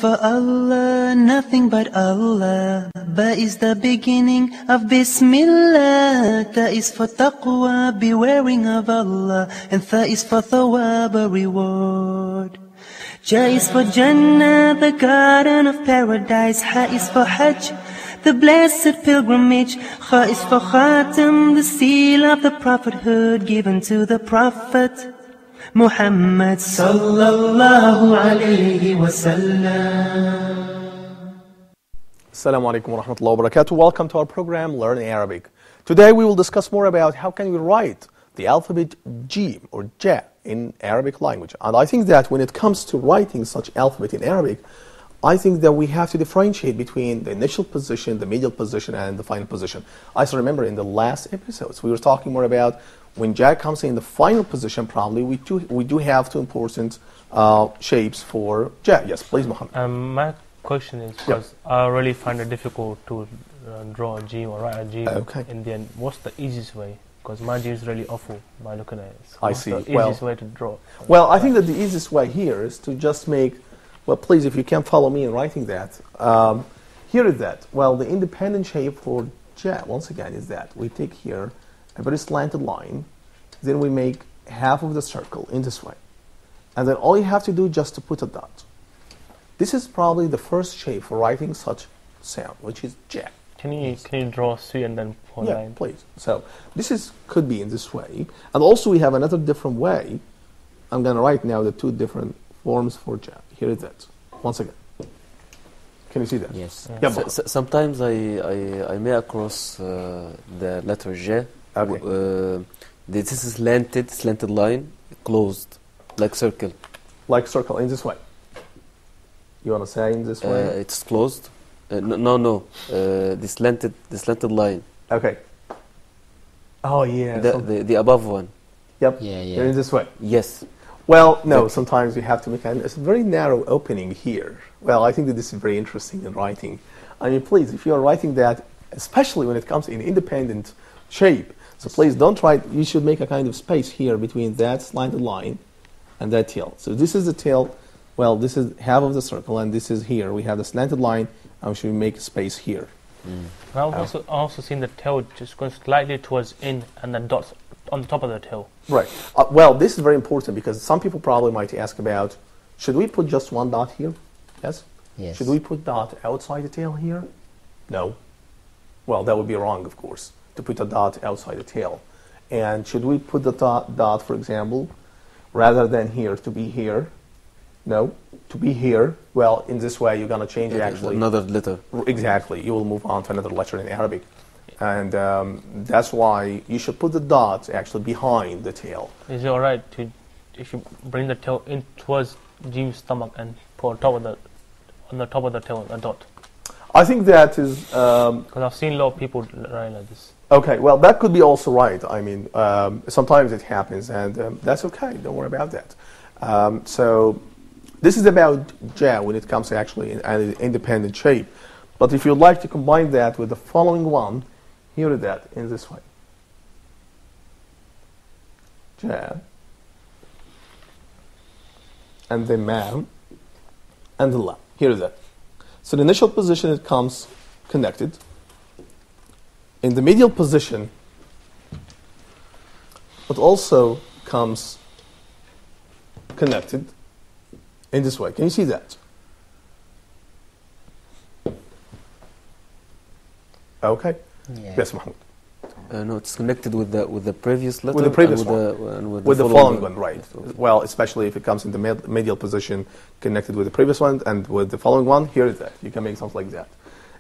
for Allah, nothing but Allah. Ba is the beginning of Bismillah. Ta is for taqwa, bewaring of Allah. And Tha is for thawab, a reward. Ja is for Jannah, the garden of paradise. Ha is for Hajj, the blessed pilgrimage. Kha is for Khatam, the seal of the prophethood given to the Prophet Muhammad sallallahu alayhi wa sallam. Assalamu alaikum wa rahmatullahi wa barakatuh. Welcome to our program, Learn Arabic. Today we will discuss more about how can we write the alphabet Jim or Ja in Arabic language. And I think that when it comes to writing such alphabet in Arabic, I think that we have to differentiate between the initial position, the middle position, and the final position. I still remember in the last episodes, we were talking more about when Ja comes in the final position, probably we do have two important shapes for Ja. Yes, please, Muhammad. My question is, because I really find it difficult to draw a Jim or write a Jim in the end. What's the easiest way? Because my Jim is really awful by looking at it. So I see. What's the easiest way to draw? Well, I think that the easiest way here is to just make, well, please, if you can follow me in writing that. Here is that. Well, the independent shape for Ja, once again, is that we take here a very slanted line, then we make half of the circle in this way. And then all you have to do is just to put a dot. This is probably the first shape for writing such sound, which is Ja. Can you draw C and then put a line? Yeah, please. So this could be in this way. And also we have another different way. I'm going to write now the two different forms for Ja. Here is that. Once again. Can you see that? Yes. Yeah. Sometimes I may across the letter J. Okay. This is slanted line, closed, like circle. Like circle, in this way. You want to say in this way? It's closed. No. The slanted line. Okay. Oh, yeah. The above one. Yep. Yeah. They're in this way. Yes. Well, no, sometimes you have to make it's a very narrow opening here. Well, I think that this is very interesting in writing. I mean, please, if you are writing that, especially when it comes in independent shape, so please don't try, you should make a kind of space here between that slanted line and that tail. So this is the tail, well, this is half of the circle, and this is here. We have the slanted line, and we should make a space here. I've also seen the tail just going slightly towards in and then dots on the top of the tail. Right. Well, this is very important because some people probably might ask about, should we put just one dot here? Yes? Yes. Should we put dot outside the tail here? No. Well, that would be wrong, of course, to put a dot outside the tail. And should we put the dot, for example, rather than here, to be here? No. To be here, well, in this way, you're going to change it actually. Another letter. Exactly. You will move on to another letter in Arabic. And that's why you should put the dot actually behind the tail. Is it alright if you bring the tail in towards Jim's stomach and put on the top of the tail a dot? I think that is... Because I've seen a lot of people write like this. Okay, well, that could be also right. I mean, sometimes it happens, and that's okay. Don't worry about that. So this is about Ja when it comes to actually an independent shape. But if you'd like to combine that with the following one, here is that in this way. Ja. And the Ma. And the La. Here is that. So the initial position, it comes connected. In the medial position, it also comes connected in this way. Can you see that? Okay. Yeah. Yes, Muhammad. No, it's connected with the previous letter. With the previous one. With the following one, right. Well, especially if it comes in the medial position, connected with the previous one, and with the following one, here is that. You can make something like that.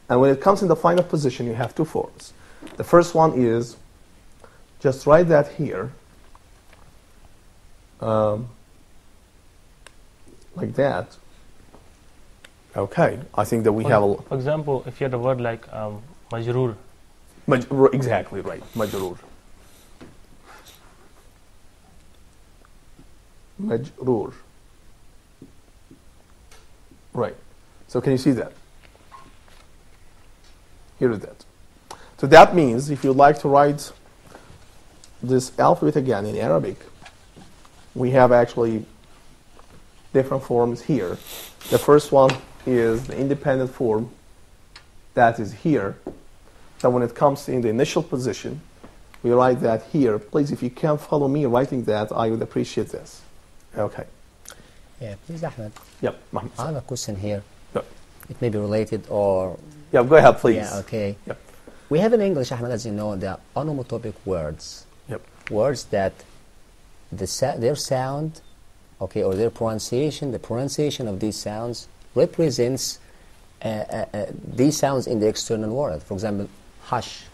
And when it comes in the final position, you have two forms. The first one is, just write that here, like that. Okay, I think that we have a... For example, if you had a word like majroor. Exactly, right, majroor. Majroor. Right. So can you see that? Here is that. So that means if you'd like to write this alphabet again in Arabic, we have actually different forms here. The first one is the independent form that is here. So when it comes in the initial position, we write that here. Please, if you can follow me writing that, I would appreciate this. Okay. Yeah, please, Ahmed. Yep. I have a question here. Yep. It may be related or... Yeah, go ahead, please. Yeah, okay. Yep. We have in English, Ahmed, as you know, the onomatopic words. Yep. Words that their sound, okay, or their pronunciation, the pronunciation of these sounds represents these sounds in the external world. For example, hush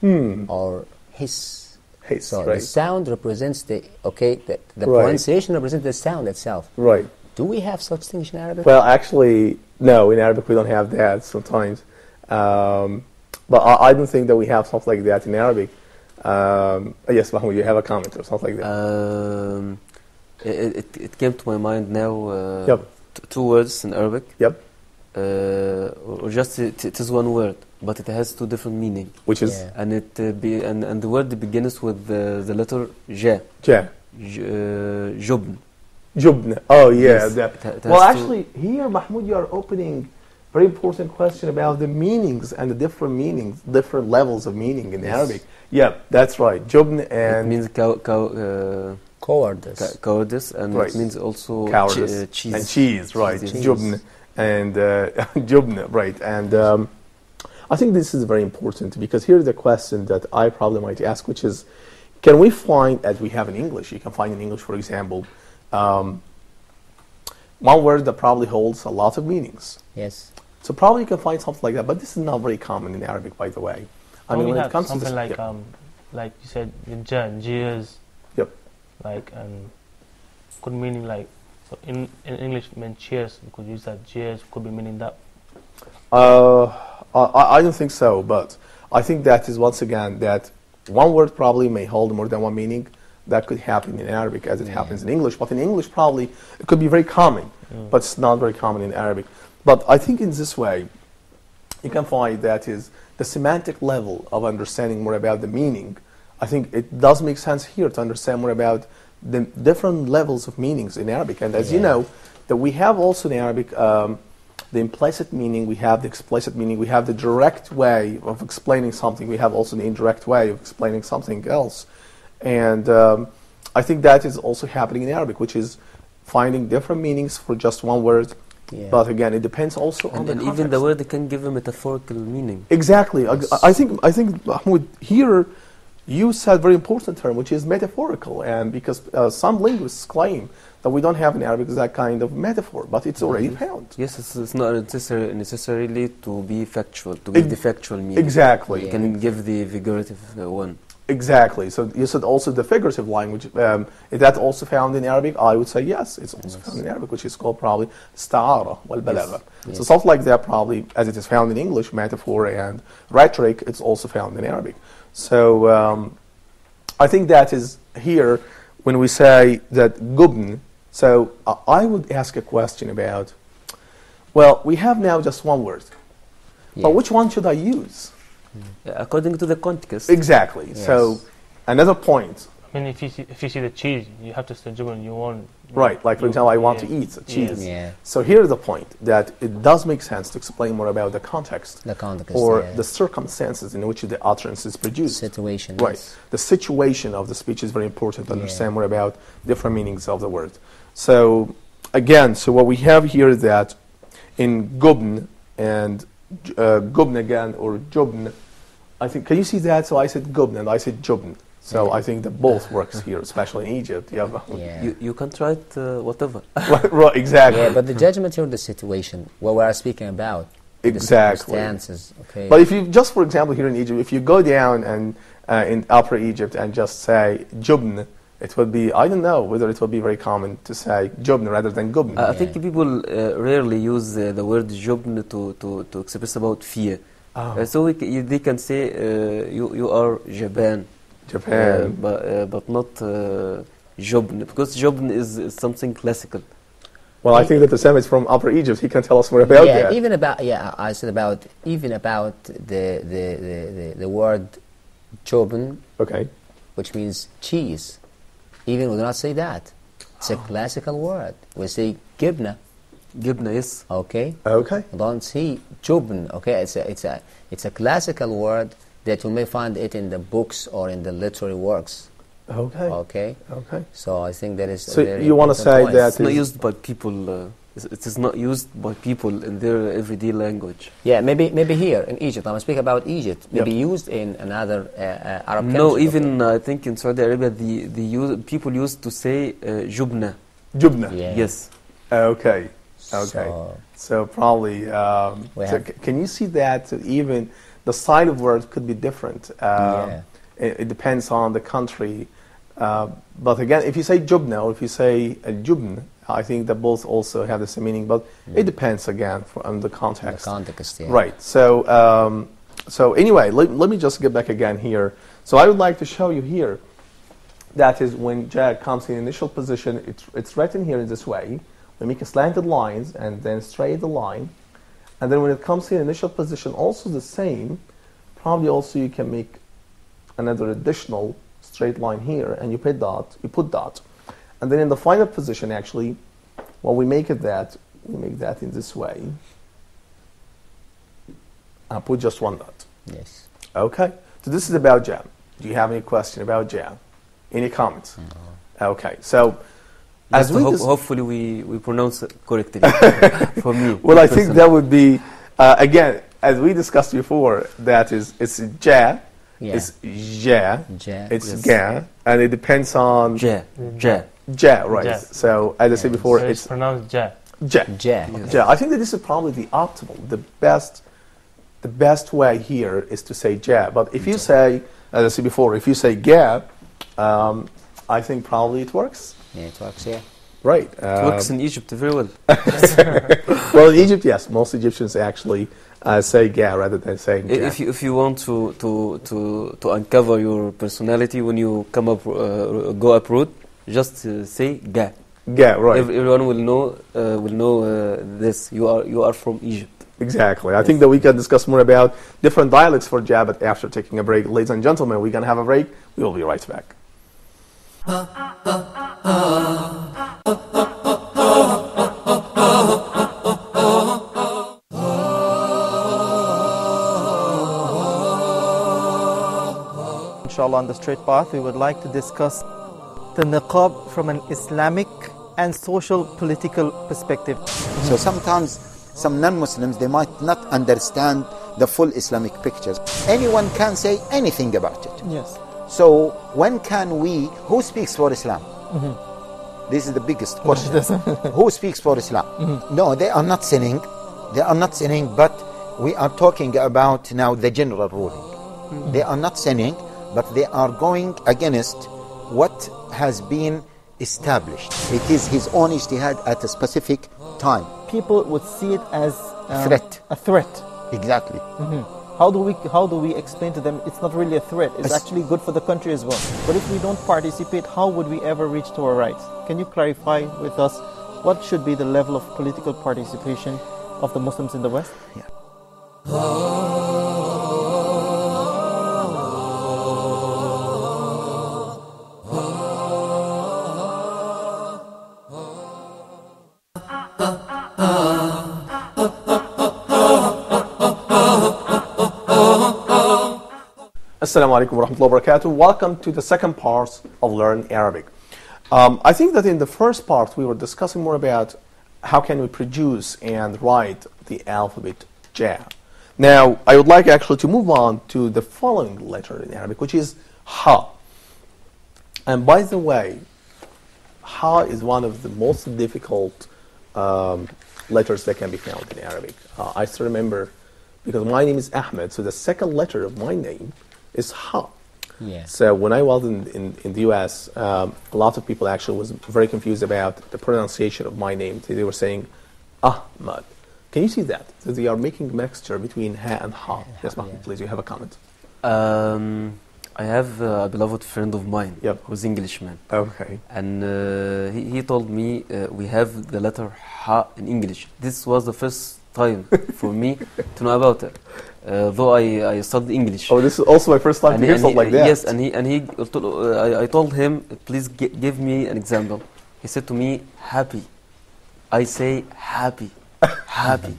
or hiss. Hiss, so right. the sound represents the right. pronunciation represents the sound itself. Right. Do we have such things in Arabic? Well, actually, no. In Arabic, we don't have that sometimes. But I don't think that we have something like that in Arabic. Yes, Mahmoud, you have a comment or something like that. It came to my mind now. Yep. Two words in Arabic. Yep. Or just it is one word, but it has two different meanings. Which is? Yeah. And and the word begins with the letter J. J. Jubn. Jubn. Oh, yeah. Yes. Well, actually, here, Mahmoud, you are opening very important question about the meanings and the different meanings, different levels of meaning in Arabic. Yeah, that's right. Jubn and... It means cowardice. Cowardice, and right. it means also cowardice. Cheese. And cheese, right. Cheese. Jubn and Jubn, right. And I think this is very important because here's the question that I probably might ask, which is, can we find, as we have in English, you can find in English, for example, one word that probably holds a lot of meanings. Yes. So probably you can find something like that, but this is not very common in Arabic, by the way. I mean, when it comes something to this, like you said, jeers. Yep. Like could meaning like so in English mean cheers. We could use that cheers could be meaning that. I don't think so, but I think that is once again that one word probably may hold more than one meaning. That could happen in Arabic as it happens in English, but in English probably it could be very common, but it's not very common in Arabic. But I think in this way, you can find that is the semantic level of understanding more about the meaning. I think it does make sense here to understand more about the different levels of meanings in Arabic. And as you know, that we have also in Arabic the implicit meaning, we have the explicit meaning, we have the direct way of explaining something, we have also the indirect way of explaining something else. And I think that is also happening in Arabic, which is finding different meanings for just one word. Yeah. But again, it depends also on the context. And even the word can give a metaphorical meaning. Exactly. Yes. I think Mahmoud, here you said a very important term, which is metaphorical, and because some linguists claim that we don't have in Arabic that kind of metaphor, but it's already found. Yes, it's not necessarily to be factual, to give the factual meaning. Exactly. You can give the figurative one. Exactly. So you said also the figurative language. Is that also found in Arabic? I would say yes. It's also found in Arabic, which is called probably ista'ara wal balagha. So something like that probably, as it is found in English, metaphor and rhetoric, it's also found in Arabic. So I think that is here when we say that gubn. So I would ask a question about, well, we have now just one word. But which one should I use? According to the context. Exactly. Yes. So another point. I mean, if you see the cheese, you have to say jubn. You want. Right. Like for example, I want to eat cheese. Yeah. So here's the point that it does make sense to explain more about the context. The context. Or the circumstances in which the utterance is produced. Situation. Right. Yes. The situation of the speech is very important to understand more about different meanings of the word. So again, so what we have here is that in gubn and gubn again or jubn. I think, can you see that? So I said gubn and I said jubn. So I think that both works here, especially in Egypt. You can try it whatever. Right, exactly. Yeah, but the judgment here, the situation, what we are speaking about. Exactly. The circumstances, okay. But if you, just for example here in Egypt, if you go down and in Upper Egypt and just say jubn, it would be, I don't know whether it would be very common to say jubn rather than gubn. I think people rarely use the word jubn to express about fear. So they can say you are Japan, but not jubn, because jubn is something classical. Well, I think that the Sam is from Upper Egypt. He can tell us more about that. Even about I said about even about the word jubn, which means cheese. Even we do not say that. It's a classical word. We say gibna. Jubna, yes. Okay. Okay. Don't see jubn. Okay, it's a classical word that you may find it in the books or in the literary works. Okay. Okay. Okay. So I think that is. So a very you want to say important point. that It's not used by people. It is not used by people in their everyday language. Yeah, maybe here in Egypt. I'm speaking about Egypt. Maybe Yep. used in another Arab No, country. even I think in Saudi Arabia, people used to say Jubna. Jubna. Yeah. Yes. Okay. Okay. So, So probably, We so have- can you see that even the sign of words could be different? Yeah. It depends on the country. But again, if you say jubna or if you say jubn, I think that both also have the same meaning. But it depends again on the the context. context, yeah. Right. So, so anyway, let me just get back again here. So I would like to show you here. That is when jag comes in initial position. It's written here in this way. We make a slanted lines and then straight the line. And then when it comes in initial position, also the same. Probably also you can make another additional straight line here, and you put dot. And then in the final position, actually, when we make that in this way. I put just one dot. Yes. Okay. So this is about jam. Do you have any question about jam? Any comments? No. Okay. So Yes, as we hopefully we pronounce it correctly for me. well, I think that would be again, as we discussed before. That is, it's ja, Yeah. it's ja, Ja. it's Yes. ga, and it depends on Ja. Ja. ja, right? Ja. So as I said before, So it's pronounced ja. ja. Ja. Yes. Ja. I think that this is probably the optimal, the best way here is to say ja. But if you say, as I said before, if you say ga, I think probably it works. Yeah, it works, yeah. Right. It works in Egypt very well. Well, in Egypt, yes, most Egyptians actually say ga rather than saying ja. If you want to uncover your personality when you come up go abroad, just say ga. Ga, right. Everyone will know this. You are from Egypt. Exactly. I think that we can discuss more about different dialects for ja, but after taking a break. Ladies and gentlemen, we're going to have a break. We will be right back. Inshallah, on the straight path, we would like to discuss the niqab from an Islamic and social political perspective. So sometimes some non-Muslims, they might not understand the full Islamic pictures. Anyone can say anything about it. Yes. So when can we, who speaks for Islam? This is the biggest question. Who speaks for Islam? No, they are not sinning. They are not sinning, but we are talking about now the general ruling. They are not sinning, but they are going against what has been established. It is his own ijtihad at a specific time. People would see it as Threat. a threat. Exactly. How do we explain to them it's not really a threat, it's actually good for the country as well? But if we don't participate, how would we ever reach to our rights? Can you clarify with us what should be the level of political participation of the Muslims in the West? Assalamu alaikum wa rahmatullahi wa barakatuh. Welcome to the second part of Learn Arabic. I think that in the first part we were discussing more about how can we produce and write the alphabet ja. Now I would like actually to move on to the following letter in Arabic, which is ha. And by the way, ha is one of the most difficult letters that can be found in Arabic. I still remember, because my name is Ahmed, so the second letter of my name is ha. Yeah. So when I was in the US, a lot of people actually was very confused about the pronunciation of my name. They were saying Ahmad. Can you see that? So they are making a mixture between ha and ha. Yes, Mahmoud, please, you have a comment. I have a beloved friend of mine who's Englishman. Okay. And he told me we have the letter ha in English. This was the first time for me to know about it. Though I studied English. Oh, this is also my first time to hear something like that. Yes, I told him, please give me an example. He said to me, happy. I say happy. Happy.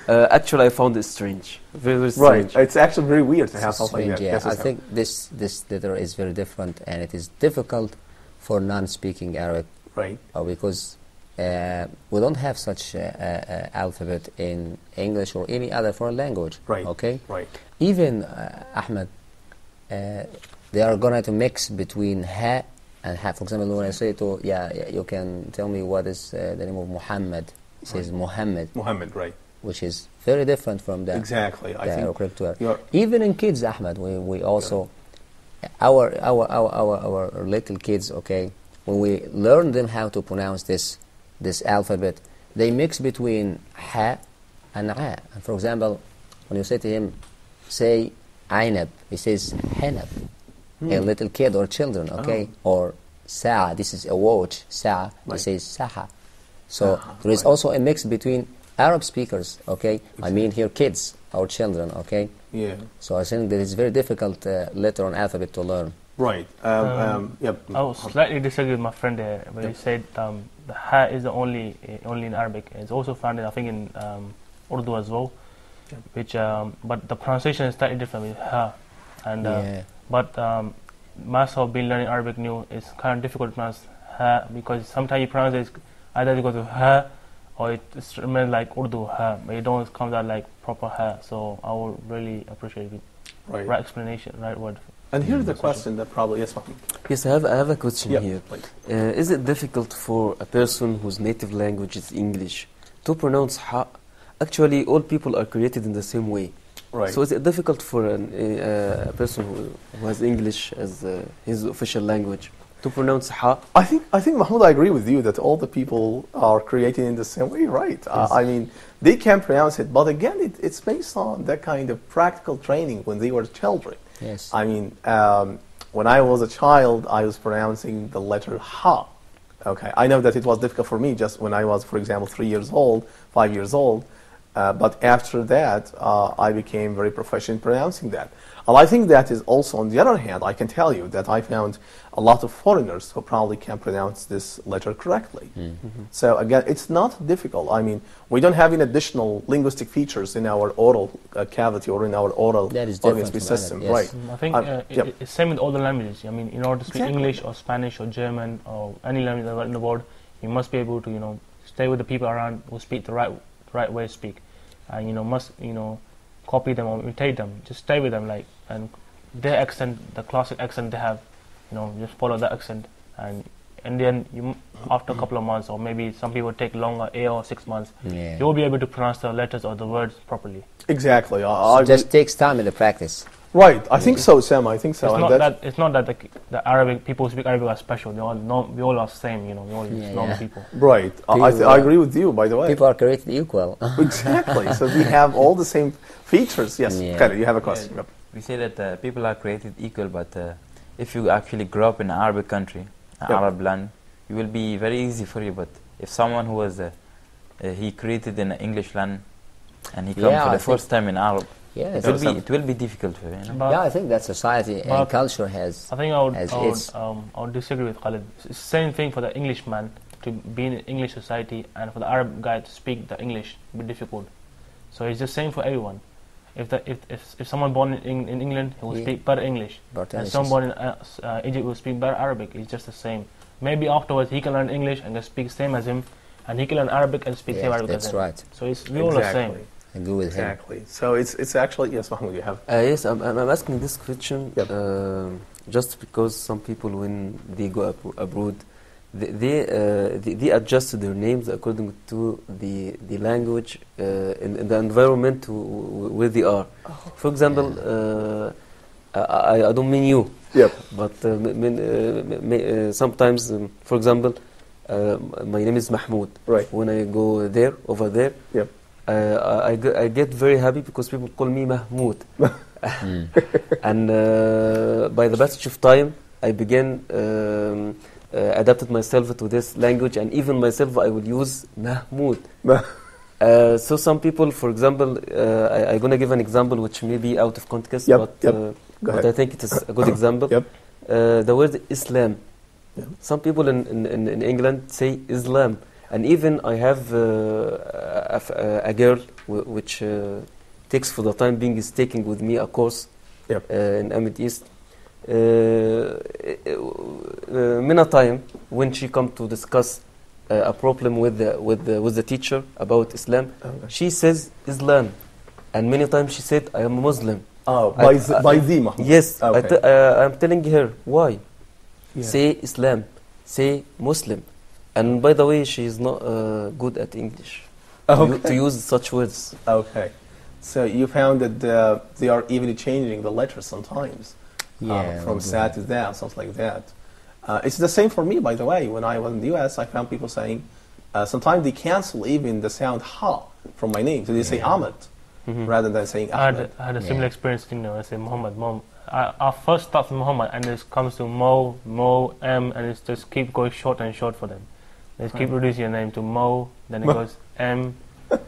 Actually, I found it strange. Very, very strange. Right. It's actually very weird to have something like that. Yeah, Yes, I think this letter is very different, and it is difficult for non-speaking Arabic. Right. Because we don't have such alphabet in English or any other foreign language. Right. Okay. Right. Even Ahmed, they are going to mix between ha and ha. For example, when I say to you can tell me what is the name of Muhammad. It says Muhammad. Muhammad, right. Which is very different from the exactly. I think correct word. Even in kids, Ahmed, we also our little kids. Okay, when we learn them how to pronounce this alphabet, they mix between ha and a. And for example, when you say to him, say Ainab, he says Hanab. A little kid or children, okay? Or Sa'a, this is a watch, Sa'a, he says Saha. So there is also a mix between Arab speakers, okay? Exactly. I mean here kids or children, okay? Yeah. So I think that it's very difficult letter and alphabet to learn. Right. Yep. I will slightly disagree with my friend there, but he said the ha is the only in Arabic. It's also found, I think, in Urdu as well, which but the pronunciation is slightly different with ha, and but myself being learning Arabic new, it's kind of difficult to pronounce ha because sometimes you pronounce it either you go to ha or it remains like Urdu ha, but it don't come out like proper ha. So I would really appreciate it. Right explanation, right word. And here's the question that probably Yes, I have a question here. Is it difficult for a person whose native language is English to pronounce ha? Actually, all people are created in the same way. Right. So is it difficult for a person who has English as his official language to pronounce ha? I think Mahmoud, I agree with you that all the people are created in the same way, right? Yes. I mean, they can pronounce it, but again, it's based on that kind of practical training when they were children. Yes. I mean, when I was a child, I was pronouncing the letter ha. Okay, I know that it was difficult for me just when I was, for example, 3 years old, 5 years old. But after that, I became very proficient in pronouncing that. And I think that is also, on the other hand, I can tell you that I found a lot of foreigners who probably can pronounce this letter correctly. Mm-hmm. So again, it's not difficult. I mean, we don't have any additional linguistic features in our oral cavity or in our oral speech system, yes. right? I think it's same with all the languages. I mean, in order to speak English or Spanish or German or any language in the world, you must be able to, stay with the people around who speak the right way to speak. And must copy them or imitate them. Just stay with them, and their accent, the classic accent they have, just follow that accent. And in the end, after a couple of months, or maybe some people take longer, 8 or 6 months, you'll be able to pronounce the letters or the words properly. Exactly. It just takes time in the practice. Right, I think so, Sam. I think so. It's not that the Arabic people who speak Arabic are special. We all are the same. We all normal people. Right, I agree with you. By the way, people are created equal. Exactly. So we have all the same features. Yes, Khalid, you have a question. Yeah. We say that people are created equal, but if you actually grow up in an Arabic country, an Arab land, it will be very easy for you. But if someone who was he created in an English land and he comes for the first time in Arab. Yes. It will be difficult for you. I think that society and culture has. I think I would disagree with Khalid. It's the same thing for the Englishman to be in English society, and for the Arab guy to speak the English will be difficult. So it's the same for everyone. If someone born in England, he will speak better English, and someone born in Egypt will speak better Arabic. It's just the same. Maybe afterwards he can learn English and speak same as him, and he can learn Arabic and speak same Arabic as him. That's right. So we all the same. Agree with exactly. Him. So it's actually Mahmoud, you have. Yes, I'm asking this question just because some people when they go abroad, they adjust their names according to the language in the environment where they are. For example, I don't mean you. Yep. But sometimes, for example, my name is Mahmoud. Right. When I go over there. Yep. I get very happy because people call me Mahmoud. And by the passage of time, I began adapted myself to this language, and even myself I will use Mahmoud. So some people, for example, I'm going to give an example which may be out of context, but I think it is a good example. The word Islam. Some people in England say Islam. And even I have a girl which takes for the time being is taking with me a course in Ahmed East. Many time when she come to discuss a problem with the teacher about Islam, she says Islam, and many times she said I am a Muslim. Oh, by the Mahmoud. Yes, Okay. I'm telling her why. Say Islam, say Muslim, and by the way, she is not good at English to use such words. Okay, so you found that they are even changing the letters sometimes, from sa to that, something like that. It's the same for me, by the way. When I was in the US, I found people saying sometimes they cancel even the sound ha from my name, so they say Ahmed rather than saying Ahmed. I had a similar experience. I say Muhammad, Mom. I first start with Muhammad, and it comes to Mo, M, and it just keep going short and short for them. They keep reducing your name to Mo, then it goes M, and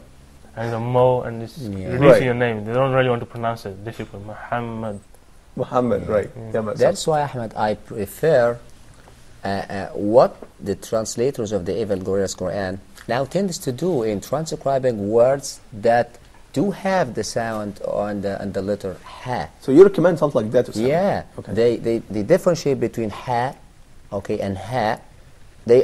then Mo, and it's reducing your name. They don't really want to pronounce it. Difficult. Muhammad, right? Yeah, that's why, Ahmed, I prefer what the translators of the Evil Glorious Quran now tends to do in transcribing words that do have the sound on the letter ha. So you recommend something like that to someone? Yeah. Okay. They differentiate between ha, and ha. They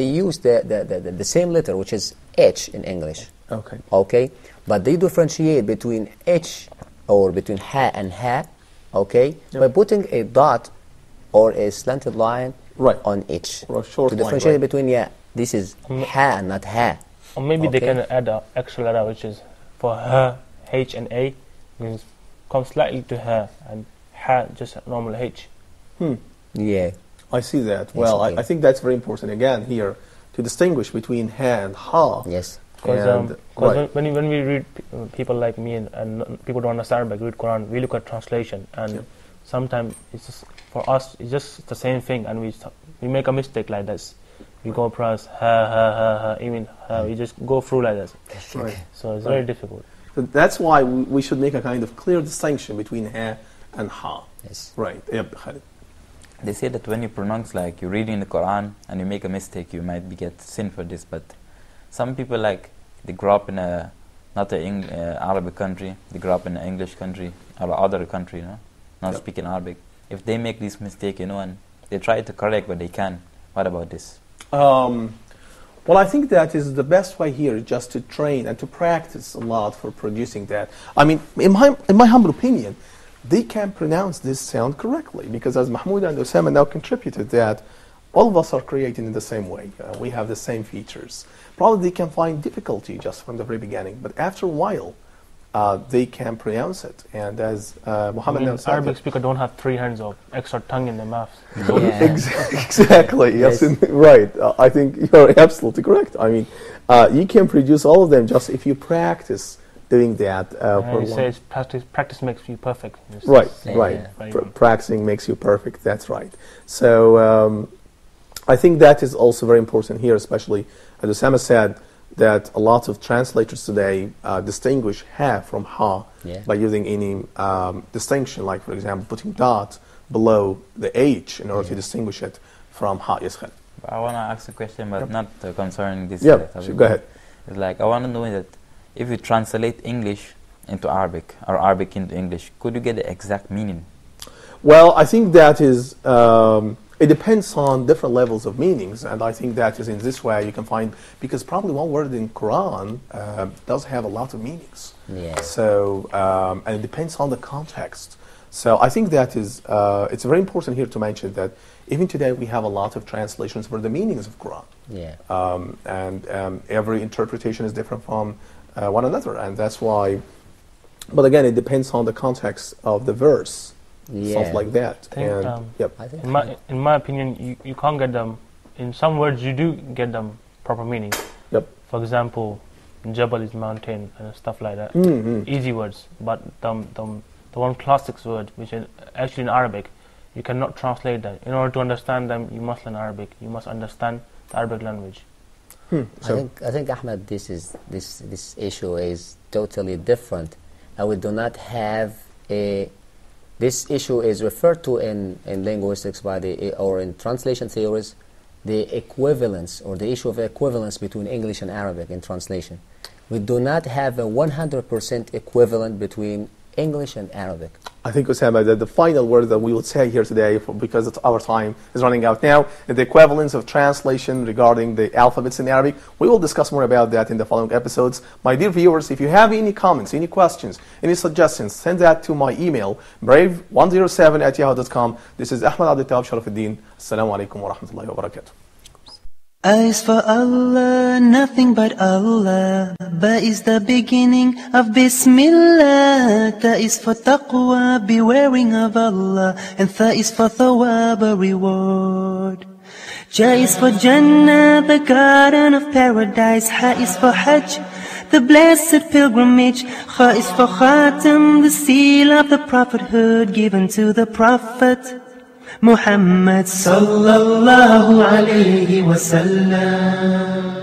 use the same letter, which is H in English. Okay. Okay. But they differentiate between H or between ha and ha. Okay. By putting a dot or a slanted line on H. Or a short to differentiate between this is ha and not ha. Or maybe they can add an extra letter, which is for her, H and A, means come slightly to her, and ha just normal H. Yeah. I see that. Well, I think that's very important again here to distinguish between ha and ha. Yes. Because when we read, people like me and people don't understand Arabic, read Quran, we look at translation, and sometimes it's just, for us it's just the same thing, and we make a mistake like this. We go across ha, even we just go through like this. Right. So it's very difficult. So that's why we should make a kind of clear distinction between ha and ha. Yes. Right. Yep. Khalid. They say that when you pronounce, like you're reading the Quran and you make a mistake, you might get sin for this. But some people, like, they grew up in not an Arabic country, they grew up in an English country or other country, not speaking Arabic. If they make this mistake, and they try to correct what they can, what about this? Well, I think that is the best way here, just to train and to practice a lot for producing that. I mean, in my humble opinion, they can pronounce this sound correctly, because as Mahmoud and Osama now contributed that, all of us are created in the same way. We have the same features. Probably they can find difficulty just from the very beginning, but after a while, they can pronounce it. And as Muhammad now said, Arabic speakers don't have 3 hands or extra tongue in their mouth. Exactly. Yes. Right. I think you're absolutely correct. I mean, you can produce all of them just if you practice doing that. He says practice makes you perfect. Right. Practicing makes you perfect. That's right. So I think that is also very important here, especially as Osama said, that a lot of translators today distinguish ha from ha by using any distinction, like, for example, putting dot below the H in order to distinguish it from ha. Yes, Khalid. I want to ask a question, but not concerning this. Yeah, sure, go ahead. It's like, I want to know that if you translate English into Arabic or Arabic into English, could you get the exact meaning? Well, I think that is, it depends on different levels of meanings, and I think that is in this way you can find, because probably one word in Quran does have a lot of meanings. Yeah. So, and it depends on the context. So I think that is, it's very important here to mention that even today we have a lot of translations for the meanings of Quran. Yeah. And every interpretation is different from one another, and that's why, but again, it depends on the context of the verse. Stuff like that. In my opinion, you can't get them. In some words, you do get them proper meaning. Yep. For example, Jabal is mountain and stuff like that. Easy words. But the one classics word, which is actually in Arabic, you cannot translate them. In order to understand them, you must learn Arabic. You must understand the Arabic language. I think Ahmed, this issue is totally different, and we do not have a. This issue is referred to in linguistics or in translation theories the equivalence or the issue of equivalence between English and Arabic in translation. We do not have a 100% equivalent between English and Arabic. I think, Osama, that the final word that we will say here today, because our time is running out now, is the equivalence of translation regarding the alphabets in Arabic. We will discuss more about that in the following episodes. My dear viewers, if you have any comments, any questions, any suggestions, send that to my email, brave107@yahoo.com. This is Ahmed Abdel-Tawab Sharafuddin. Assalamu alaikum wa rahmatullahi wa barakatuh. A is for Allah, nothing but Allah. Ba is the beginning of Bismillah. Ta is for taqwa, bewaring of Allah. And Tha is for thawab, a reward. Ja is for Jannah, the garden of paradise. Ha is for Hajj, the blessed pilgrimage. Kha is for Khatam, the seal of the prophethood given to the Prophet Muhammad sallallahu alayhi wa sallam.